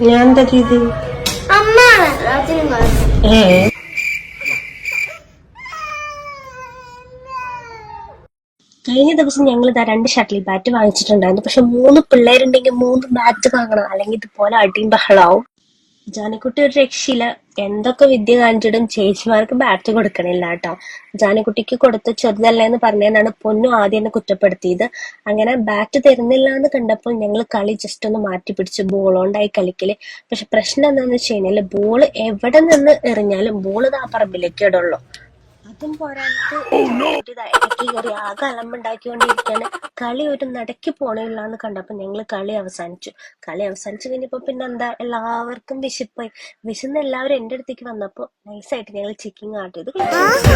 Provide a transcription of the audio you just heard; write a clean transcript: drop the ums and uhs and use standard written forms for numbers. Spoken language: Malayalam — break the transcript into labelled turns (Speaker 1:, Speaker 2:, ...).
Speaker 1: ഞാൻ എന്താ ചെയ്ത്?
Speaker 2: അമ്മാണല്ലോ അച്ഛനും പറഞ്ഞു.
Speaker 1: ഏ കഴിഞ്ഞ ദിവസം ഞങ്ങൾ ഇതാ 2 ഷട്ടിൽ ബാറ്റ് വാങ്ങിച്ചിട്ടുണ്ടായിരുന്നു. പക്ഷെ 3 പിള്ളേരുണ്ടെങ്കിൽ 3 ബാറ്റ് വാങ്ങണം, അല്ലെങ്കിൽ ഇതുപോലെ അടിയും ബഹളാവും. ജാനിക്കുട്ടി ഒരു രക്ഷയില്ല, എന്തൊക്കെ വിദ്യ കാണിച്ചിട്ടും ചേച്ചിമാർക്ക് ബാറ്റ് കൊടുക്കണില്ല കേട്ടോ. ജാനിക്കുട്ടിക്ക് കൊടുത്ത് ചെറുതല്ല എന്ന് പറഞ്ഞതിനാണ് പൊന്നു ആദ്യം എന്നെ കുറ്റപ്പെടുത്തിയത്. അങ്ങനെ ബാറ്റ് തരുന്നില്ല എന്ന് കണ്ടപ്പോൾ ഞങ്ങൾ കളി ജസ്റ്റ് ഒന്ന് മാറ്റി പിടിച്ച് ബോളോണ്ടായി കളിക്കല്. പക്ഷെ പ്രശ്നം എന്താണെന്ന് വെച്ച് കഴിഞ്ഞാല് ബോള് എവിടെ നിന്ന് എറിഞ്ഞാലും ബോള് ആ പറമ്പിലേക്ക് ഇടുള്ളൂ. അതും പോരാഞ്ഞിട്ട് ജാനിക്കുട്ടി ഇടയ്ക്ക് കയറി ആകെ അലമ്പുണ്ടാക്കിക്കൊണ്ടിരിക്കാണ്. കളി ഒരു നടക്ക് പോണില്ലാന്ന് കണ്ടപ്പോ ഞങ്ങള് കളി അവസാനിച്ചു. കളി അവസാനിച്ചു കഴിഞ്ഞപ്പോ പിന്നെ എന്താ, എല്ലാവർക്കും വിശപ്പായി. വിശന്ന് എല്ലാവരും എന്റെ അടുത്തേക്ക് വന്നപ്പോ നൈസായിട്ട് ഞങ്ങൾ ചിക്കൻ കാട്ടിയത് കഴിച്ചു.